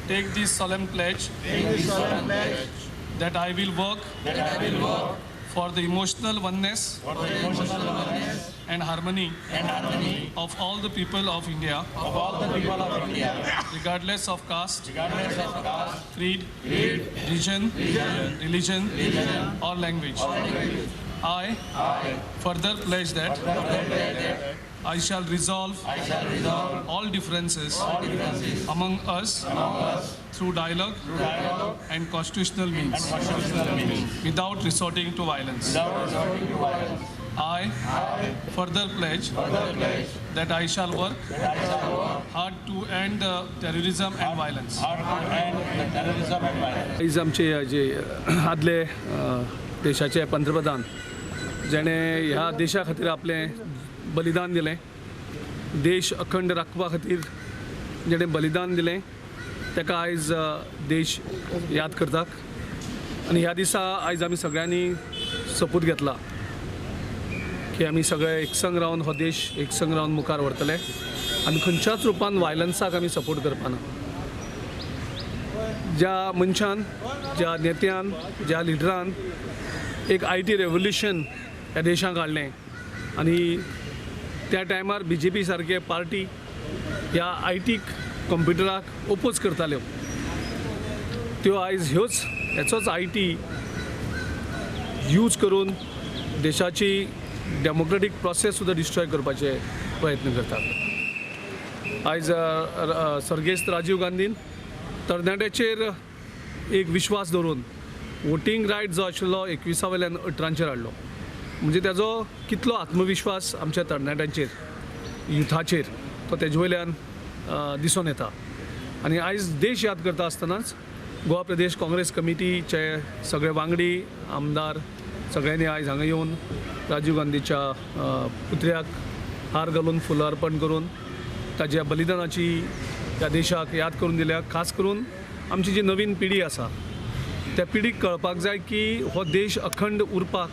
take this solemn pledge that I will work for the emotional oneness and harmony of all the people of India, regardless of caste, creed, region, religion, or language. I further pledge that I shall resolve all differences among us through dialogue and constitutional means without resorting to violence. I further pledge that I shall work hard to end terrorism and violence. आज आमचे जे आदले देशाचे पंतप्रधान जेणे ह्या देशा खातीर आपलें बलिदान दिलें, देश अखंड राखपा खातीर जेणे बलिदान दिलें ताका आयज देश याद करता आनी ह्या दिसा आयज आमी सगळ्यांनी सपूत घेतला की आमी सगळे एकसंग रावन हो देश एकसंग रावन मुखार व्हरतले आनी खंयच्याच रुपान वायलन्साक आमी सपोर्ट करपाना. ज्या मनशान, ज्या नेत्यान, ज्या लिडरान एक IT रेवोल्युशन ह्या देशाक हाडलें आनी त्या टायमार BJP सारके पार्टी ह्या IT कंप्युटराक ओपोज करताल्यो, त्यो आयज हेचोच IT यूज करून देशाची डेमोक्रेटीक प्रोसेस सुद्दां डिस्ट्रॉय करपाचे प्रयत्न करतात. आयज सर्गेस्त राजीव गांधीन तरणाट्याचेर एक विश्वास दवरून वोटींग रायट जो आशिल्लो 21वेल्यान 18चेर हाडलो. म्हणजे ताजो कितलो आत्मविश्वास आमच्या तरणाट्यांचेर, युथाचेर तो तेजे वयल्यान दिसून येता. आनी आयज देश याद करता आसतनाच गोवा प्रदेश काँग्रेस कमिटीचे सगळे वांगडी आमदार सगळ्यांनी आयज हांगा येवन राजीव गांधीच्या पुतळ्याक हार घालून फुलां अर्पण करून ताज्या बलिदानाची त्या देशाक याद करून दिल्या. खास करून आमची जी नवीन पिढी आसा त्या पिढीक कळपाक जाय की हो देश अखंड उरपाक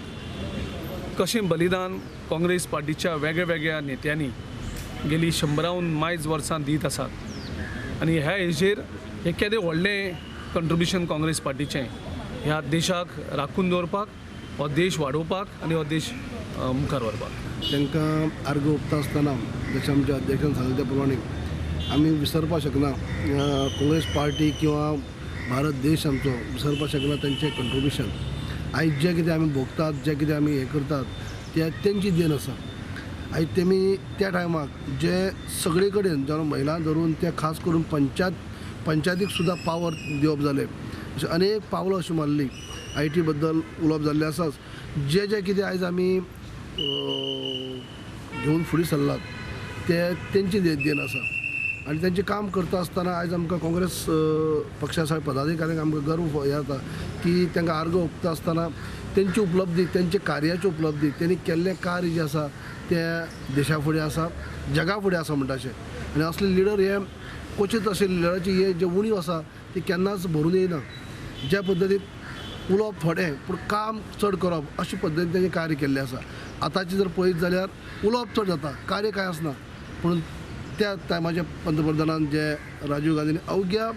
कशें बलिदान काँग्रेस पार्टीच्या वेगळ्या वेगळ्या नेत्यांनी गेली 100हून मायज वर्सां दीत आसात आनी ह्या हेजेर हें केदें व्हडलें कंट्रिब्युशन काँग्रेस पार्टीचें ह्या देशाक राखून दवरपाक, हो देश वाडोवपाक आनी हो देश मुखार व्हरपाक. तांकां आर्ग ओंपता आसतना जशें आमच्या अध्यक्षान सांगले त्या प्रमाणे आमी विसरपाक शकना काँग्रेस पार्टी किंवा भारत देश आमचो विसरपाक शकना तांचें कंट्रिब्युशन. आयज जें कितें आमी भोगतात, जें कितें आमी हें करतात तें तेंची देण आसा. आयज तेमी त्या टायमाक जे सगळे कडेन जावं महिलां धरून ते खास करून पंचायतीक सुद्दां पावर दिवप जालें. अशें अनेक पावलां अशीं मारलीं. IT बद्दल उलोवप जाल्लें आसाच. जे कितें आयज आमी घेवन फुडें सरलात ते तेंची देण आसा आनी तेंचें काम करता आसतना आयज आमकां काँग्रेस पक्षा पदाधिकाऱ्यांक आमकां गर्व हें जाता की तांकां आर्ग ओंपता आसतना तेंची उपलब्धी, तेंचे कार्याची उपलब्धी, तेणी केल्लें कार्य जें आसा तें देशा फुडें आसा, जगा फुडें आसा म्हणटा अशें. आनी असले लिडर हे क्वचित अशे लिडराची हे जे उणीव आसा ती केन्नाच भरून येयना. ज्या पद्दतीन उलोवप थोडें पूण काम चड करप अशे पद्दतीन तेणें कार्य केल्लें आसा. आतांची जर पळयत जाल्यार उलोवप चड जाता, कार्य कांय आसना. पूण त्या टायमाच्या पंतप्रधानान जे राजीव गांधीन अवघ्या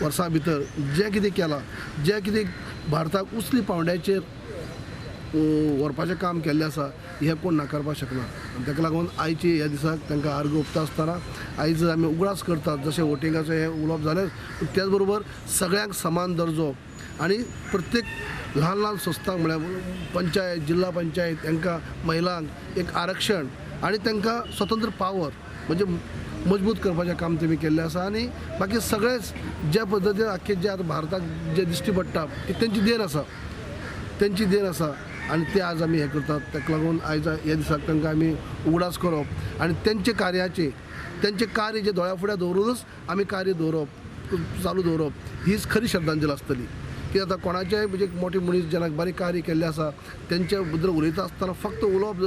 वर्सां भितर जें कितें केलां, जें कितें भारताक उचली पावंड्याचेर व्हरपाचें काम केल्लें आसा हें कोण नाकारपाक शकना. आनी ताका लागून आयची ह्या दिसाक तांकां आर्ग ओंपता आसतना आयज आमी उगडास करतात जशें वोटिंगाचें हें उलोवप जालें. त्याच बरोबर सगळ्यांक समान दर्जो आनी प्रत्येक ल्हान ल्हान संस्थांक म्हळ्यार पंचायत, जिल्हा पंचायत तांकां महिलांक एक आरक्षण आनी तांकां स्वतंत्र पावर म्हणजे मजबूत करपाचें काम तेमी केल्लें आसा. आनी बाकी सगळेच ज्या पद्दतीन आख्खे जे आतां भारताक जे दिश्टी पडटा ती तेंची देण आसा, तेंची देण आसा आनी ते आज आमी हें करतात. ताका लागून आयज ह्या दिसाक तांकां आमी उगडास करप आनी तेंचे कार्याचे तेंचें कार्य जे दोळ्या फुड्यार दवरूनच आमी कार्य दवरप, चालू दवरप हीच खरी श्रद्धांजली आसतली. की आतां कोणाचेय म्हणजे मोठे मनीस जेन्ना बारीक कार्य केल्लें आसा तेंचे बद्दल उलयता आसतना फक्त उलोवप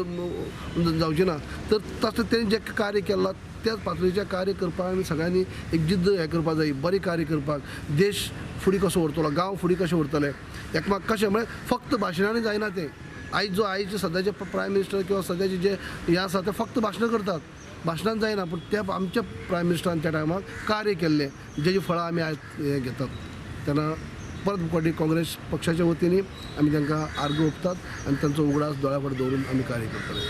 जावचें ना, तर तशें तेणें जें कार्य केलां त्याच पातळीचें कार्य करपाक आमी सगळ्यांनी एक जिद्द हें करपाक जाय, बरें कार्य करपाक. देश फुडें कसो व्हरतलो, गांव फुडें कशें व्हरतले, एकामेक कशें म्हळ्यार फक्त भाशणांनी जायना तें. आयज सद्याचे प्रायम मिनिस्टर किंवा सद्याचे जे हें आसा ते फक्त भाशणां करतात. भाशणान जायना पूण त्या आमच्या प्रायम मिनिस्टरान त्या टायमार कार्य केल्लें जेची फळां आमी आयज हे घेतात तेन्ना परत फावटी काँग्रेस पक्षाच्या वतीन आमी तांकां आर्गां ओंपतात आनी तांचो उगडास दोळ्या फुडें दवरून आमी कार्य करतले.